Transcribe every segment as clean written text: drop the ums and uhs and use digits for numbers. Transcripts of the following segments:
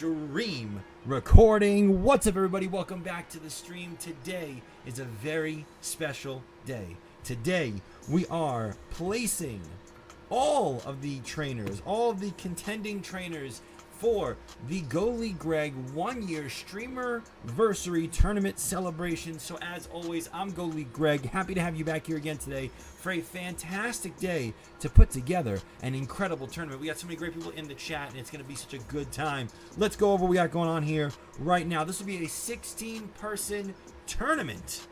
Stream recording. What's up, everybody? Welcome back to the stream. Today is a very special day. Today we are placing all of the trainers, all of the contending trainers for the GoLeagueGreg 1-year Streamer-versary tournament celebration. So as always, I'm GoLeagueGreg. Happy to have you back here again today for a fantastic day to put together an incredible tournament. We got so many great people in the chat, and it's going to be such a good time. Let's go over what we got going on here right now. This will be a 16-person tournament.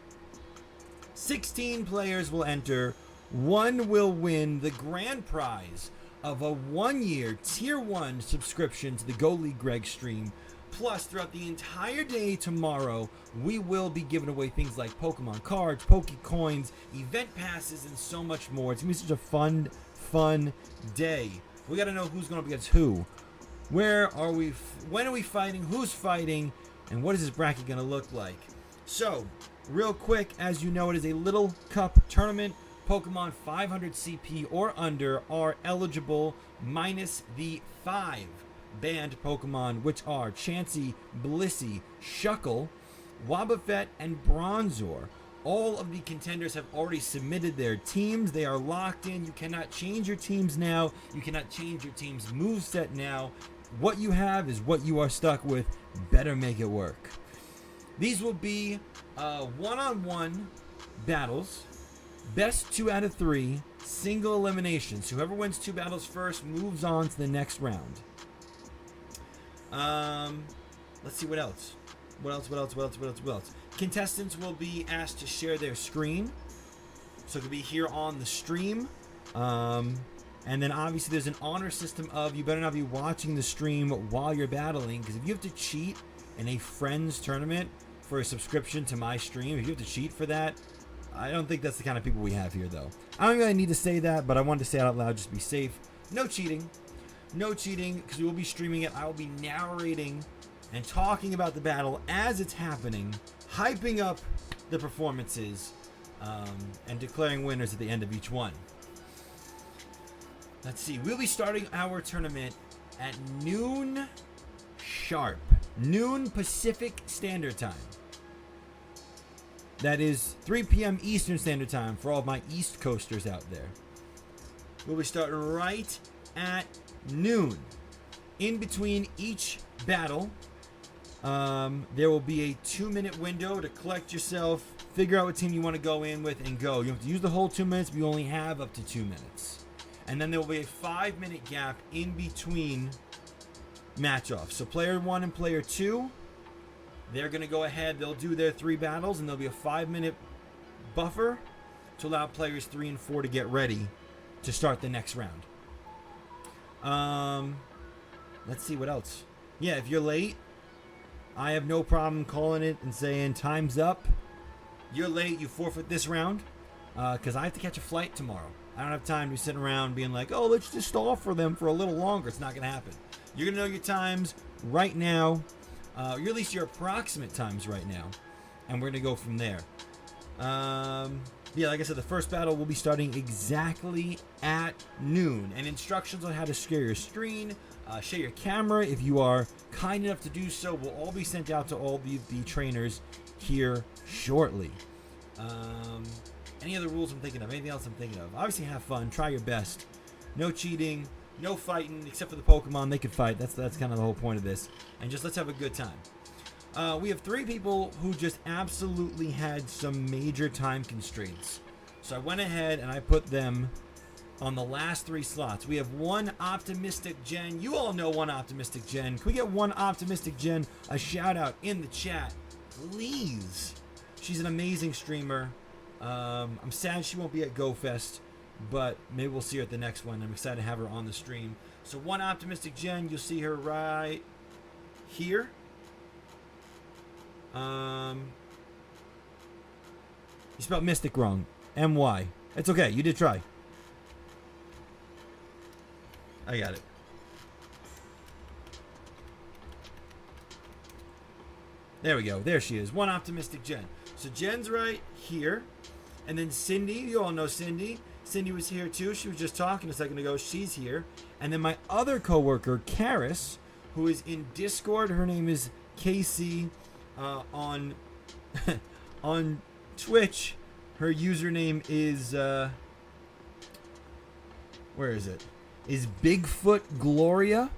16 players will enter. One will win the grand prize of a 1-year Tier 1 subscription to the GoLeagueGregg's stream. Plus, throughout the entire day tomorrow, we will be giving away things like Pokemon cards, Pokecoins, event passes, and so much more. It's going to be such a fun day. We got to know who's going to be against who. Where are we? When are we fighting? Who's fighting? And what is this bracket going to look like? So, real quick, as you know, it is a Little Cup tournament. Pokemon 500 CP or under are eligible, minus the 5 banned Pokemon, which are Chansey, Blissey, Shuckle, Wobbuffet, and Bronzor. All of the contenders have already submitted their teams. They are locked in. You cannot change your teams now. You cannot change your team's moveset now. What you have is what you are stuck with. Better make it work. These will be one-on-one battles. Best 2 out of 3, single elimination. So whoever wins 2 battles first moves on to the next round. Let's see what else. What else? Contestants will be asked to share their screen. So it could be here on the stream. And then obviously there's an honor system of you better not be watching the stream while you're battling. Because if you have to cheat in a friends tournament for a subscription to my stream, if you have to cheat for that, I don't think that's the kind of people we have here, though. I don't really need to say that, but I wanted to say it out loud just to be safe. No cheating. No cheating, because we will be streaming it. I will be narrating and talking about the battle as it's happening, hyping up the performances, and declaring winners at the end of each one. Let's see. We'll be starting our tournament at noon sharp. Noon Pacific Standard Time. That is 3 p.m. Eastern Standard Time for all of my East Coasters out there. We'll be starting right at noon. In between each battle, there will be a 2-minute window to collect yourself, figure out what team you want to go in with, and go. You have to use the whole 2 minutes, but you only have up to 2 minutes. And then there will be a 5-minute gap in between match-offs. So player 1 and player 2, they're going to go ahead, they'll do their 3 battles, and there'll be a 5-minute buffer to allow players 3 and 4 to get ready to start the next round. Let's see what else. Yeah, if you're late, I have no problem calling it and saying time's up. You're late, you forfeit this round, because I have to catch a flight tomorrow. I don't have time to be sitting around being like, oh, let's just stall for them for a little longer. It's not going to happen. You're going to know your times right now. Or at least your approximate times right now. And we're going to go from there. Yeah, like I said, the first battle will be starting exactly at noon. And instructions on how to share your screen, share your camera, if you are kind enough to do so, will all be sent out to all the trainers here shortly. Any other rules I'm thinking of? Anything else I'm thinking of? Obviously, have fun. Try your best. No cheating. No fighting, except for the Pokemon. They can fight. That's kind of the whole point of this. And just let's have a good time. We have 3 people who just absolutely had some major time constraints. So I went ahead and I put them on the last 3 slots. We have one Optimistic Jen. You all know one Optimistic Jen. Can we get one Optimistic Jen a shout out in the chat, please? She's an amazing streamer. I'm sad she won't be at GoFest, but maybe we'll see her at the next one. I'm excited to have her on the stream. So one Optimistic Jen, you'll see her right here. You spelled Mystic wrong. M-Y. It's okay. You did try. I got it. There we go. There she is. One Optimistic Jen. So Jen's right here. And then Cindy. You all know Cindy. Cindy was here too. She was just talking a second ago. She's here. And then my other coworker, Karis, who is in Discord. Her name is Casey. On on Twitch, her username is where is it? Is Bigfoot Gloria.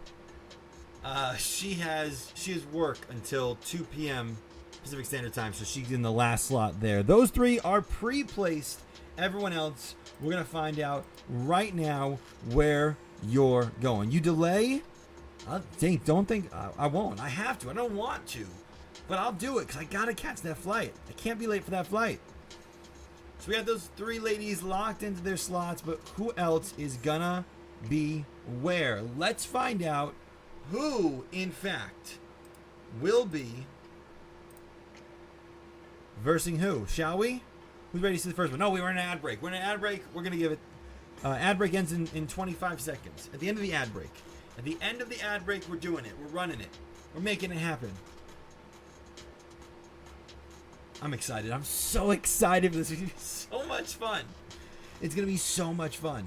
She has work until 2 p.m. Pacific Standard Time, so she's in the last slot there. Those three are pre-placed. Everyone else, we're gonna find out right now where you're going. You delay? Don't think I won't. I have to. I don't want to, but I'll do it because I gotta catch that flight. I can't be late for that flight. So we have those three ladies locked into their slots, but who else is gonna be where? Let's find out who, in fact, will be versing who, shall we? Who's ready to see the first one? No, we were in an ad break. We're in an ad break. We're going to give it... ad break ends in 25 seconds. At the end of the ad break. At the end of the ad break, we're doing it. We're running it. We're making it happen. I'm excited. I'm so excited for this. It's going to be so much fun. It's going to be so much fun.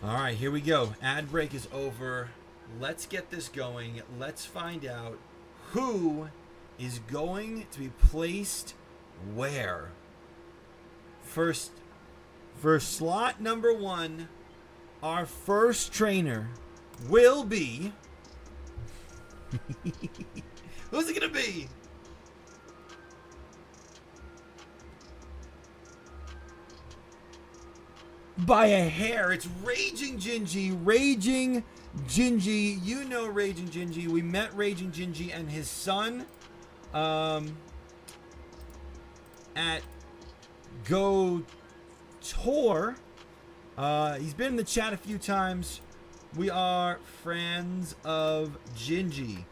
All right, here we go. Ad break is over. Let's get this going. Let's find out who is going to be placed where. First, for slot number 1, our first trainer will be... Who's it going to be? By a hair, it's Raging Gingy. Raging Gingy, you know Raging Gingy. We met Raging Gingy and his son at Go Tour. He's been in the chat a few times. We are friends of Gingy.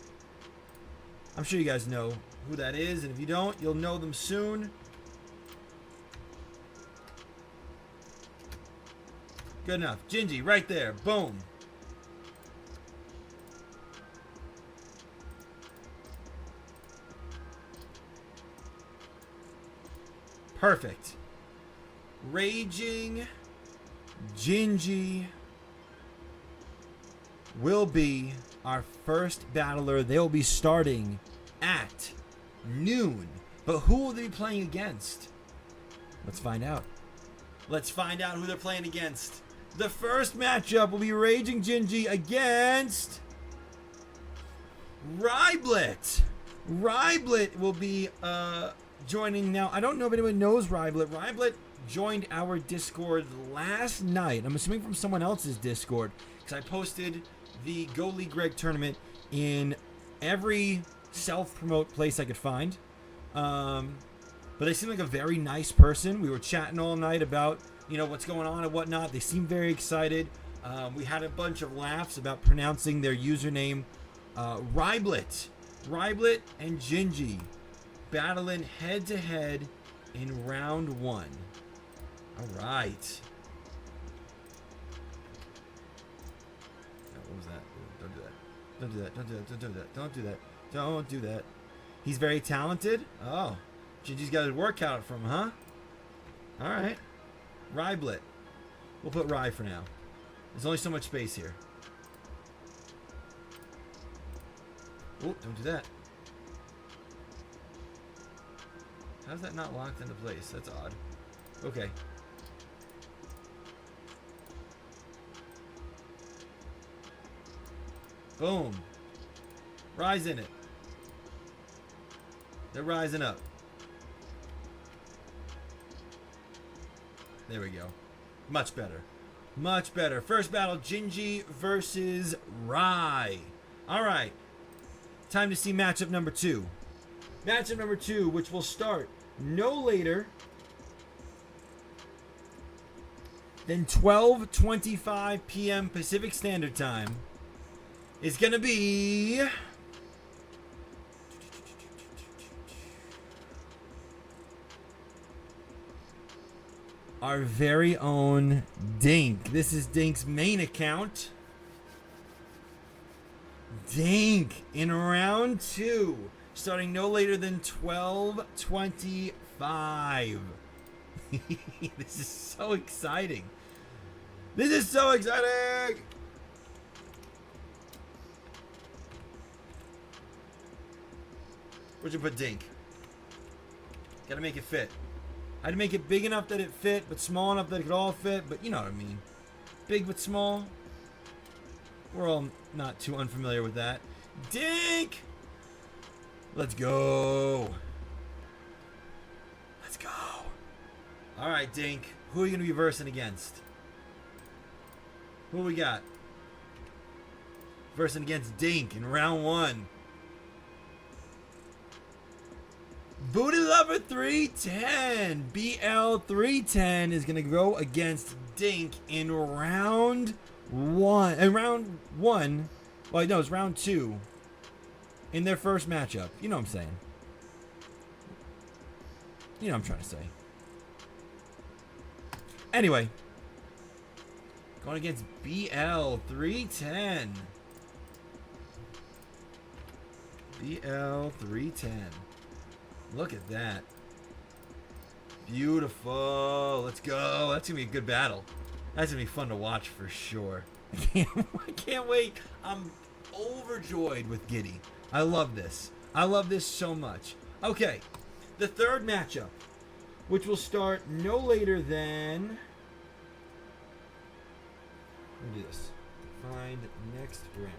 I'm sure you guys know who that is, and if you don't, you'll know them soon. Good enough. Gingy, right there. Boom. Perfect. Raging Gingy will be our first battler. They will be starting at noon. But who will they be playing against? Let's find out. Let's find out who they're playing against. The first matchup will be Raging Gingy against Ryblet. Ryblet will be joining now. I don't know if anyone knows Ryblet. Ryblet joined our Discord last night. I'm assuming from someone else's Discord, because I posted the GoLeagueGregg's tournament in every self-promote place I could find. But they seem like a very nice person. We were chatting all night about, you know, what's going on and whatnot. They seem very excited. We had a bunch of laughs about pronouncing their username. Ryblet. Ryblet and Gingy battling head-to-head in round 1. All right. What was that? Don't do that. Don't do that. Don't do that. Don't do that. Don't do that. Don't do that. He's very talented. Oh. Gingy's got his work cut out for him, huh? All right. Ryblet. We'll put Rye for now. There's only so much space here. Oh, don't do that. How's that not locked into place? That's odd. Okay. Boom. Rye's in it. They're rising up. There we go. Much better. Much better. First battle, Gingy versus Rye. All right. Time to see matchup number 2. Matchup number 2, which will start no later than 12:25 p.m. Pacific Standard Time, is going to be... our very own Dink. This is Dink's main account. Dink in round 2. starting no later than 12:25. This is so exciting. This is so exciting. Where'd you put Dink? Gotta make it fit. I had to make it big enough that it fit, but small enough that it could all fit, but you know what I mean. Big but small. We're all not too unfamiliar with that. Dink! Let's go. Let's go. All right, Dink. Who are you going to be versing against? Who we got? Versing against Dink in round 1. Booty Lover 310. BL 310 is going to go against Dink in round 1. And round 1. Well, no, it's round 2. In their first matchup. You know what I'm saying. You know what I'm trying to say. Anyway. Going against BL 310. BL 310. Look at that. Beautiful. Let's go. That's going to be a good battle. That's going to be fun to watch for sure. I can't wait. I'm overjoyed with Giddy. I love this. I love this so much. Okay. The third matchup, which will start no later than... Let me do this. Find next round.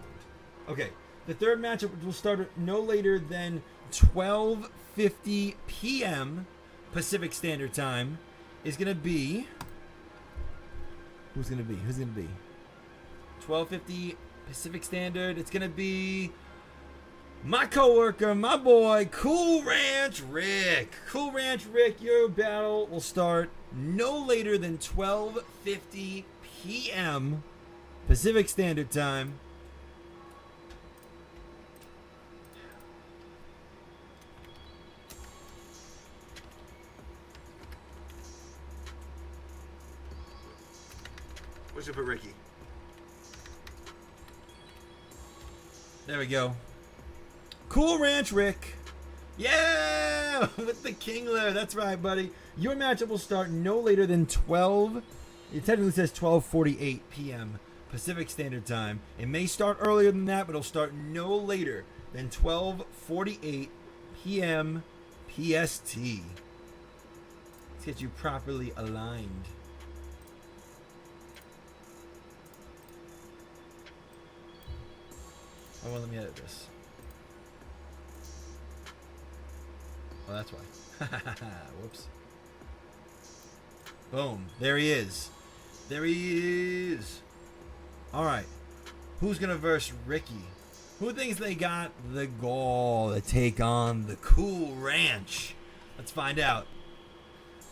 Okay. The third matchup, which will start no later than 12:50 p.m. Pacific Standard Time, is going to be... Who's going to be? 12:50 Pacific Standard. It's going to be my coworker, my boy, Cool Ranch Rick. Cool Ranch Rick, your battle will start no later than 12:50 p.m. Pacific Standard Time. Where's your put Ricky? There we go. Cool Ranch Rick. Yeah! With the Kingler. That's right, buddy. Your matchup will start no later than 12. It technically says 12:48 p.m. Pacific Standard Time. It may start earlier than that, but it'll start no later than 12:48 p.m. PST. Let's get you properly aligned. Oh, well, let me edit this. Oh, that's why. Whoops. Boom. There he is. There he is. All right. Who's going to verse Ricky? Who thinks they got the gall to take on the Cool Ranch? Let's find out.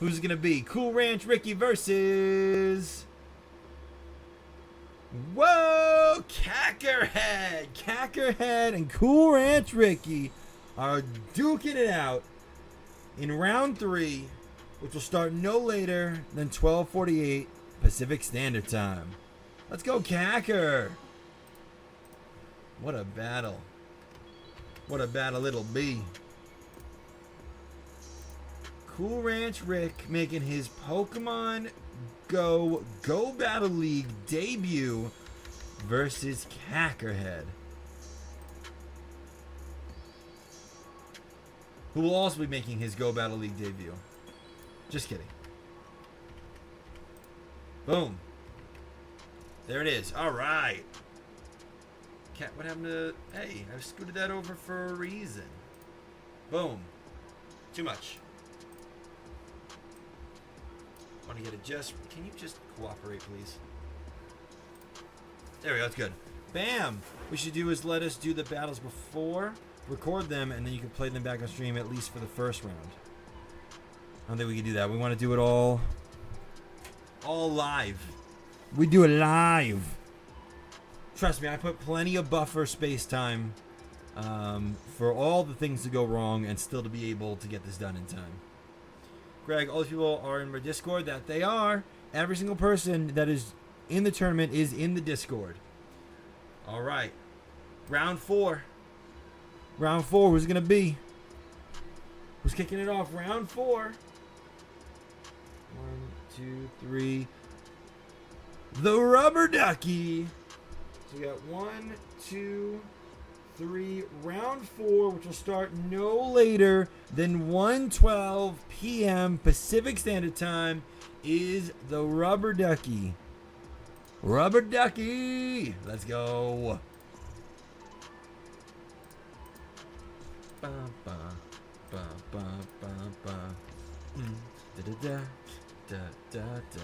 Who's it going to be? Cool Ranch Ricky versus... Whoa! Cackerhead! Cackerhead and Cool Ranch Ricky are duking it out in round 3, which will start no later than 12:48 Pacific Standard Time. Let's go, Cacker! What a battle. What a battle it'll be. Cool Ranch Rick making his Pokemon Go Battle League debut versus Cackerhead, who will also be making his Go Battle League debut. Just kidding. Boom. There it is. All right. Cat, what happened to... Hey, I scooted that over for a reason. Boom. Too much. Want to get it just... Can you just cooperate, please? There we go. That's good. Bam! What we should do is let us do the battles before, record them, and then you can play them back on stream, at least for the first round. I don't think we can do that. We want to do it all live. We do it live. Trust me, I put plenty of buffer space time for all the things to go wrong and still to be able to get this done in time. Greg, all these people are in my Discord. That they are. Every single person that is in the tournament is in the Discord. All right. Round 4. Round 4, who's it going to be? Who's kicking it off? Round 4. 1, 2, 3. The Rubber Ducky. So we got 1, 2, 3. Round 4, which will start no later than 1:12 p.m. Pacific Standard Time, is the Rubber Ducky. Rubber Ducky. Let's go. Ba, ba, ba, ba, ba, ba. Da, da, da, da, da, da.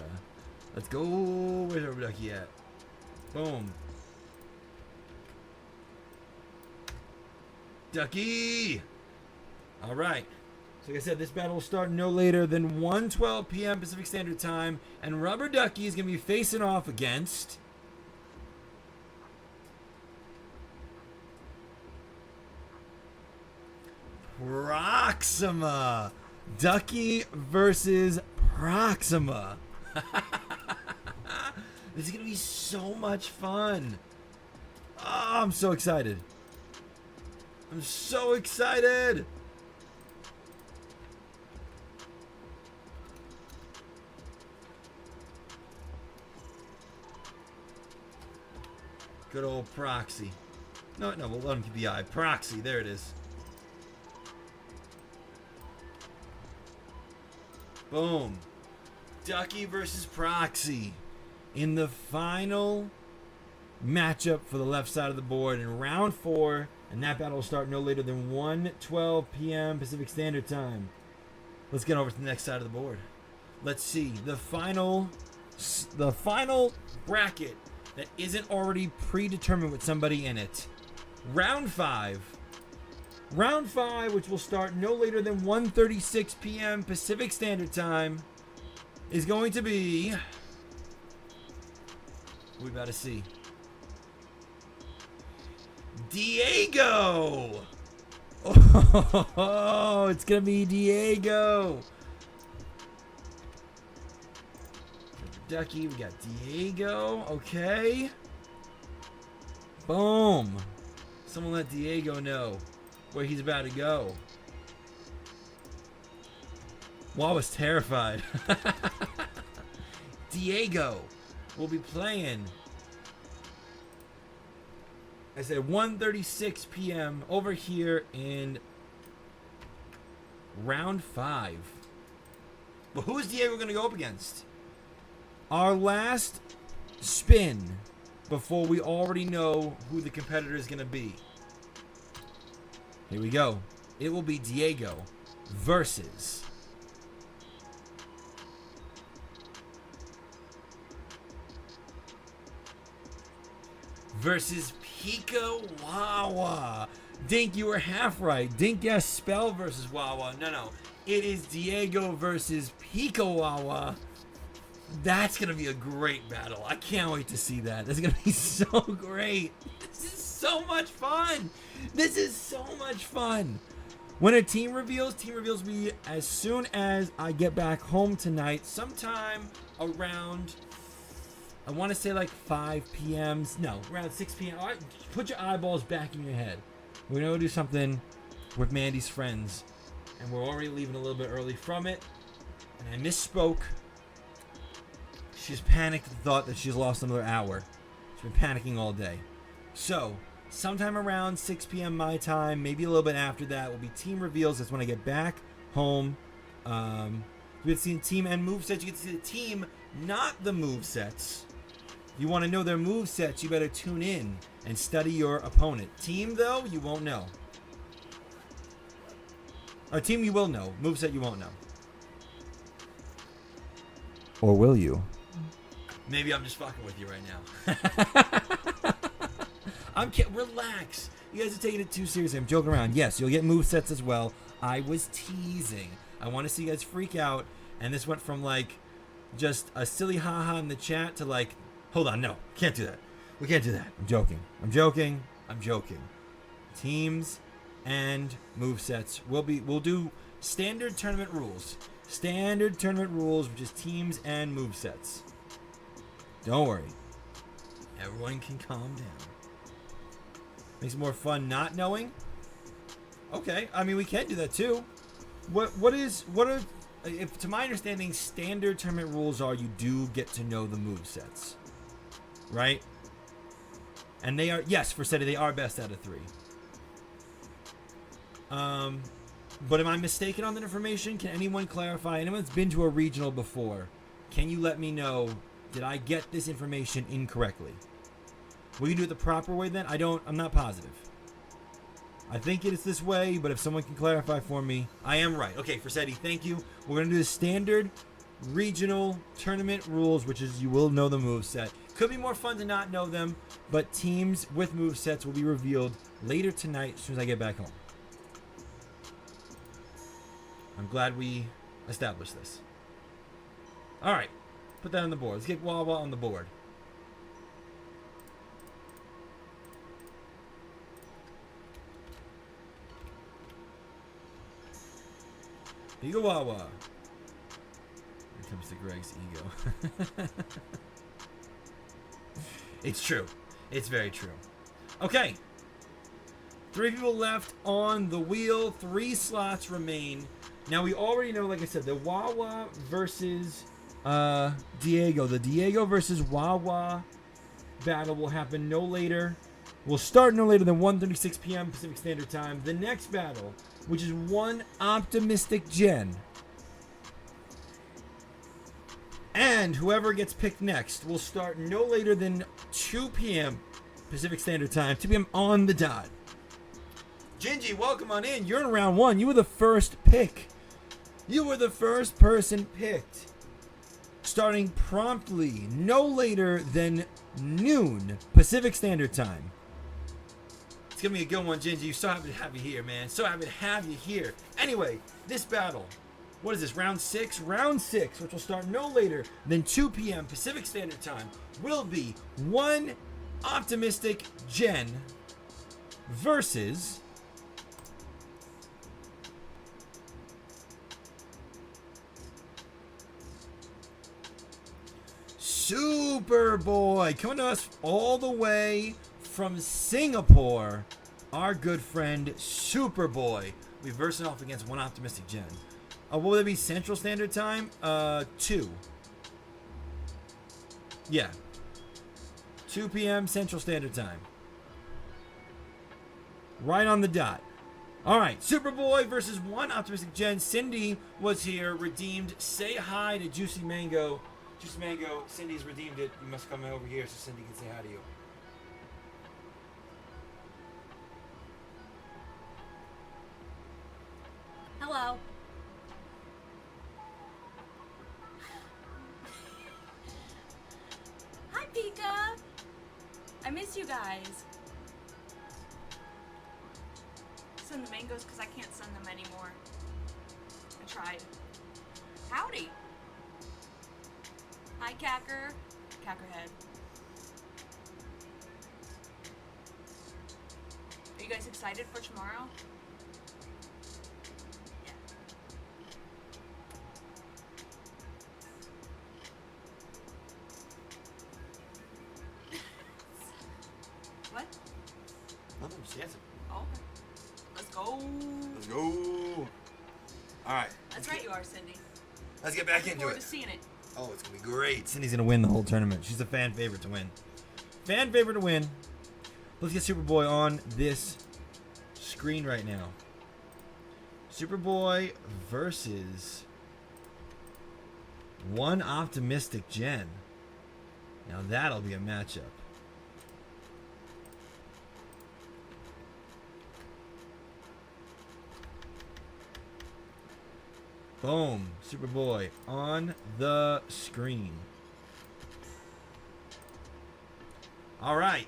Let's go. Where's Rubber Ducky at? Boom. Ducky. All right. So like I said, this battle will start no later than 1:12 p.m. Pacific Standard Time, and Rubber Ducky is going to be facing off against Proxima. Ducky versus Proxima. This is going to be so much fun. Oh, I'm so excited. I'm so excited. Good old Proxy. No, we'll let him keep the eye. Proxy, there it is. Boom. Ducky versus Proxy in the final matchup for the left side of the board in round 4, and that battle will start no later than 1:12 p.m. Pacific Standard Time. Let's get over to the next side of the board. Let's see the final bracket that isn't already predetermined with somebody in it. Round 5. Round 5, which will start no later than 1:36 p.m. Pacific Standard Time, is going to be... we about to see. Diego! Oh, it's going to be Diego. Ducky, we got Diego. Okay. Boom. Someone let Diego know where he's about to go. Wawa's terrified. Diego will be playing, I said 1:36 p.m. over here in round 5. But who is Diego going to go up against? Our last spin before we already know who the competitor is going to be. Here we go. It will be Diego versus Pika Wawa. Dink, you were half right. Dink guessed spell versus Wawa. No. It is Diego versus Pika Wawa. That's going to be a great battle. I can't wait to see that. That's going to be so great. This is so much fun. This is so much fun. When a team reveals will be as soon as I get back home tonight, sometime around, I want to say like 5 p.m. No, around 6 p.m. All right, put your eyeballs back in your head. We're going to do something with Mandy's friends, and we're already leaving a little bit early from it, and I misspoke. She's panicked at the thought that she's lost another hour. She's been panicking all day. So, sometime around 6 p.m. my time, maybe a little bit after that, will be team reveals. That's when I get back home. You get to see the team and movesets. You get to see the team, not the movesets. If you want to know their movesets, you better tune in and study your opponent. Team, though, you won't know. Or team, you will know. Moveset, you won't know. Or will you? Maybe I'm just fucking with you right now. Relax. You guys are taking it too seriously. I'm joking around. Yes, you'll get movesets as well. I was teasing. I want to see you guys freak out. And this went from like just a silly haha in the chat to like, hold on, no, can't do that. We can't do that. I'm joking. Teams and movesets. We'll do standard tournament rules. Standard tournament rules, which is teams and movesets. Don't worry. Everyone can calm down. Makes it more fun not knowing. Okay, I mean we can do that too. If to my understanding, standard tournament rules are you do get to know the move sets, right? And they are, yes, for Seti, they are best out of 3. But am I mistaken on that information? Can anyone clarify? Anyone that's been to a regional before, can you let me know, did I get this information incorrectly? Will you do it the proper way then? I'm not positive. I think it's this way, but if someone can clarify for me, I am right. Okay, Forseti, thank you. We're going to do the standard regional tournament rules, which is you will know the moveset. Could be more fun to not know them, but teams with movesets will be revealed later tonight as soon as I get back home. I'm glad we established this. All right, put that on the board. Let's get Wawa on the board. Ego Wawa. Here comes the Greg's ego. It's true. It's very true. Okay. 3 people left on the wheel. 3 slots remain. Now we already know, like I said, the Wawa versus Diego. The Diego versus Wawa battle will happen no later. Will start no later than 1:36 p.m. Pacific Standard Time. The next battle, which is one optimistic gen. And whoever gets picked next will start no later than 2 p.m. Pacific Standard Time. 2 p.m. on the dot. Gingy, welcome on in. You're in round 1. You were the first pick. You were the first person picked. Starting promptly, no later than noon Pacific Standard Time. It's going to be a good one, Gingy. So happy to have you here, man. So happy to have you here. Anyway, this battle. What is this, round 6? Round 6, which will start no later than 2 p.m. Pacific Standard Time, will be one optimistic gen versus Superboy. Coming to us all the way from Singapore, our good friend Superboy. We're versing off against one optimistic gen. What would it be? Central Standard Time? 2. Yeah. 2 p.m. Central Standard Time. Right on the dot. All right. Superboy versus one optimistic gen. Cindy was here, redeemed. Say hi to Juicy Mango. Juicy Mango, Cindy's redeemed it. You must come over here so Cindy can say hi to you. Hello. Hi, Pika. I miss you guys. Send the mangoes because I can't send them anymore. I tried. Howdy. Hi, Cacker. Cackerhead. Are you guys excited for tomorrow? What? Nothing, just answer. Oh, okay. Let's go. Let's go. All right. That's right, you are, Cindy. Let's get back Looking into forward it. to seeing it. Oh, it's going to be great. Cindy's going to win the whole tournament. She's a fan favorite to win. Fan favorite to win. Let's get Superboy on this screen right now. Superboy versus one optimistic gen. Now that'll be a matchup. Boom. Superboy on the screen. All right.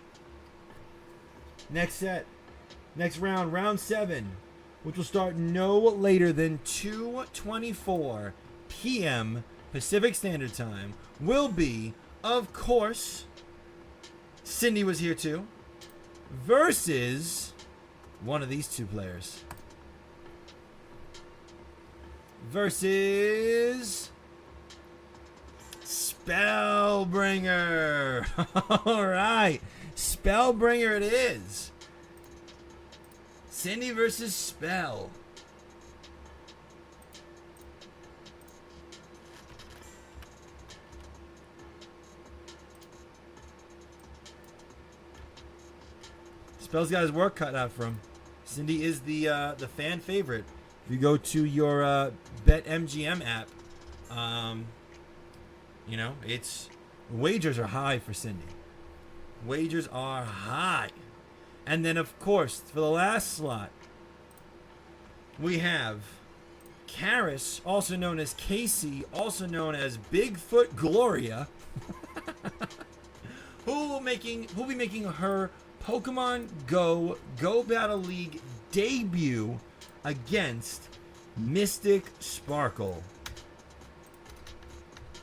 Next set. Next round. Round 7. Which will start no later than 2:24 p.m. Pacific Standard Time. Will be, of course, Cindy was here too. Versus one of these two players. Versus Spellbringer. All right, Spellbringer it is. Cindy versus Spell. Spell's got his work cut out for him. Cindy is the fan favorite. If you go to your BetMGM app, you know, it's wagers are high for Cindy. Wagers are high. And then, of course, for the last slot, we have Karis, also known as Casey, also known as Bigfoot Gloria, who will be making her Pokemon Go Battle League debut against Mystic Sparkle.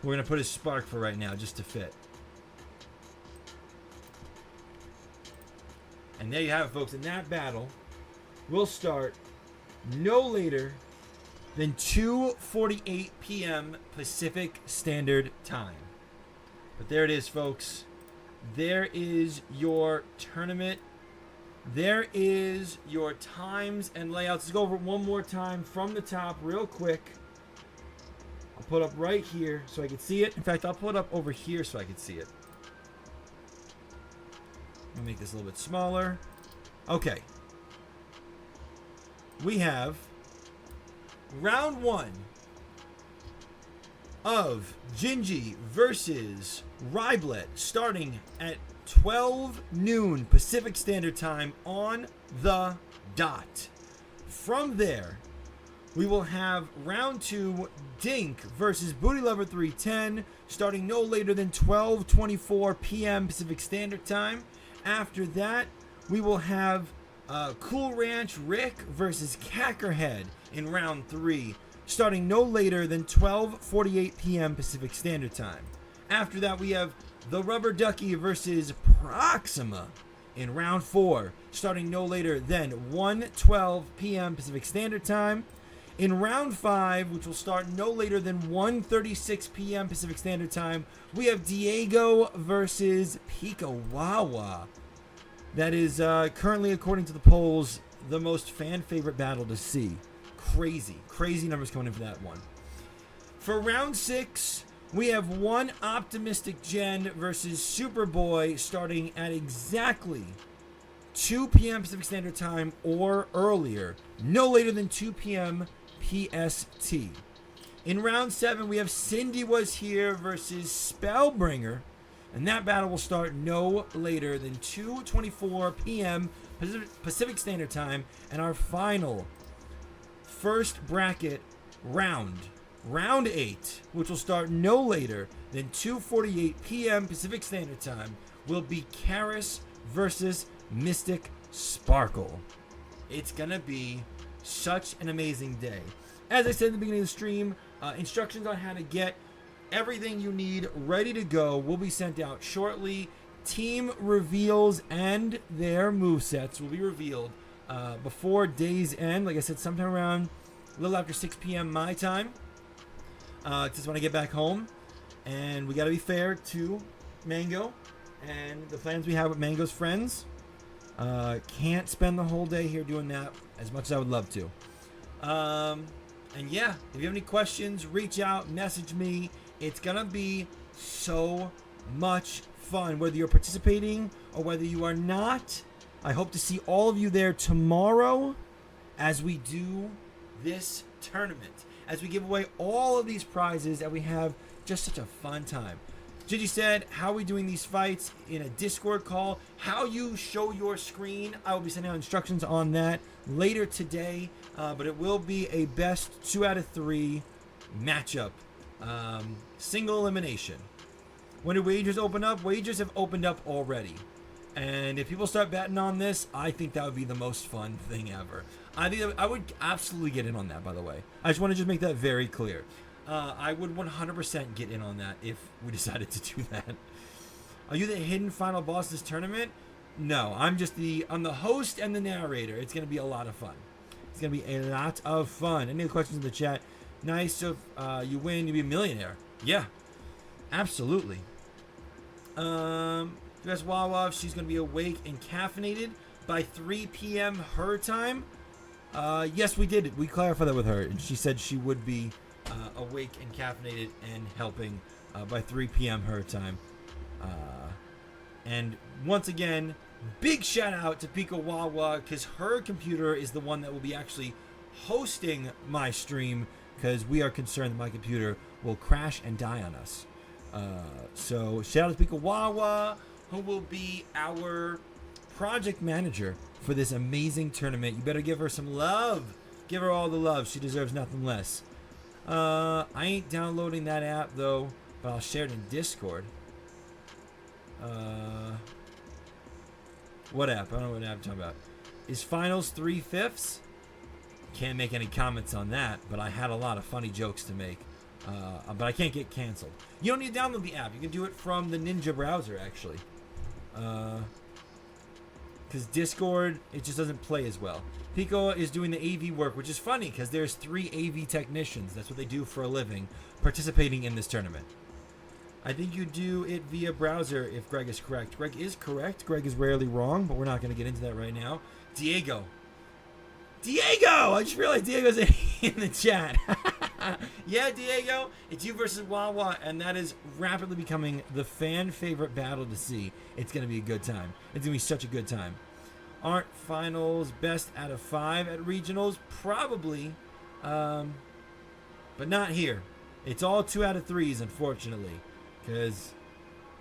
We're going to put his Spark for right now just to fit. And there you have it, folks. And that battle will start no later than 2:48 p.m. Pacific Standard Time. But there it is, folks. There is your tournament. There is your times and layouts. Let's go over it one more time from the top real quick. I'll put it up right here so I can see it. In fact, I'll put it up over here so I can see it. Let me make this a little bit smaller. Okay. We have round 1 of Gingy versus Ryblet starting at 12 noon Pacific Standard Time on the dot. From there, we will have round 2 Dink versus Booty Lover 310 starting no later than 12:24 p.m. Pacific Standard Time. After that, we will have Cool Ranch Rick versus Cackerhead in round 3 starting no later than 12:48 p.m. Pacific Standard Time. After that, we have The Rubber Ducky versus Proxima in round 4 starting no later than 1:12 p.m. Pacific Standard Time. In round 5, which will start no later than 1:36 p.m. Pacific Standard Time, we have Diego versus Pikawawa. That is currently, according to the polls, the most fan favorite battle to see. Crazy numbers coming in for that one. For round 6, we have one Optimistic Jen versus Superboy starting at exactly 2 p.m. Pacific Standard Time or earlier, no later than 2 p.m. PST. In round 7, we have Cindy Was Here versus Spellbringer, and that battle will start no later than 2:24 p.m. Pacific Standard Time. And our final first bracket round 8, which will start no later than 2:48 p.m. Pacific Standard Time, will be Karis versus Mystic Sparkle. It's gonna be such an amazing day. As I said in the beginning of the stream, instructions on how to get everything you need ready to go will be sent out shortly. Team reveals and their movesets will be revealed before day's end. Like I said, sometime around a little after 6 p.m. my time. Just when I get back home. And we got to be fair to Mango and the plans we have with Mango's friends. Can't spend the whole day here doing that as much as I would love to. And yeah, if you have any questions, reach out, message me. It's gonna be so much fun, whether you're participating or whether you are not. I hope to see all of you there tomorrow as we do this tournament, as we give away all of these prizes, and we have just such a fun time. Gigi said, how are we doing these fights in a Discord call? How you show your screen, I will be sending out instructions on that later today, but it will be a best 2 out of 3 matchup, single elimination. When do wagers open up? Wagers have opened up already. And if people start betting on this, I think that would be the most fun thing ever. I think I would absolutely get in on that, by the way. I just want to just make that very clear. I would 100% get in on that if we decided to do that. Are you the hidden final boss of this tournament? No, I'm the host and the narrator. It's going to be a lot of fun. It's going to be a lot of fun. Any other questions in the chat? Nice. So if you win, you'll be a millionaire. Yeah, absolutely. That's Wawa. She's going to be awake and caffeinated. by 3 p.m. her time. Yes, we did. We clarified that with her, and she said she would be awake and caffeinated and helping by 3 p.m. her time. And once again, big shout out to Pico Wawa, because her computer is the one that will be actually hosting my stream, because we are concerned that my computer will crash and die on us. So shout out to Pico Wawa, who will be our project manager for this amazing tournament. You better give her some love. Give her all the love. She deserves nothing less. I ain't downloading that app though, but I'll share it in Discord. What app? I don't know what app I'm talking about. Is finals 3/5? Can't make any comments on that, but I had a lot of funny jokes to make. But I can't get canceled. You don't need to download the app. You can do it from the Ninja browser, actually. Because Discord, it just doesn't play as well. Pico is doing the AV work, which is funny because there's 3 AV technicians. That's what they do for a living, participating in this tournament. I think you do it via browser if Greg is correct. Greg is correct. Greg is rarely wrong, but we're not going to get into that right now. Diego! I just realized Diego's in the chat. Yeah, Diego, it's you versus Wawa, and that is rapidly becoming the fan favorite battle to see. It's going to be a good time. It's going to be such a good time. Aren't finals best out of 5 at regionals? Probably, but not here. It's all 2 out of 3s, unfortunately, because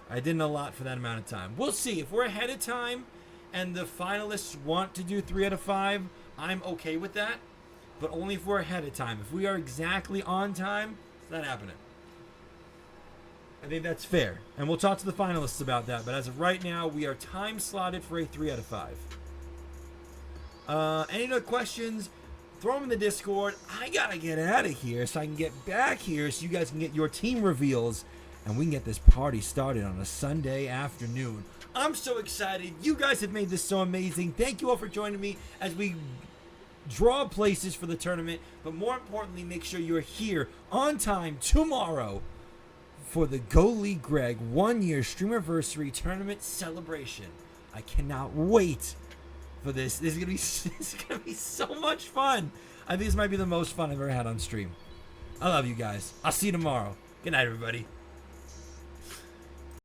I didn't allot for that amount of time. We'll see. If we're ahead of time and the finalists want to do 3 out of 5, I'm okay with that, but only if we're ahead of time. If we are exactly on time, it's not happening. I think that's fair, and we'll talk to the finalists about that, but as of right now, we are time slotted for a 3 out of 5. Any other questions? Throw them in the Discord. I gotta get out of here so I can get back here so you guys can get your team reveals, and we can get this party started on a Sunday afternoon. I'm so excited. You guys have made this so amazing. Thank you all for joining me as we draw places for the tournament. But more importantly, make sure you're here on time tomorrow for the GoLeagueGreg 1-year Streamer-versary tournament celebration. I cannot wait for this. This is gonna be so much fun. I think this might be the most fun I've ever had on stream. I love you guys. I'll see you tomorrow. Good night, everybody.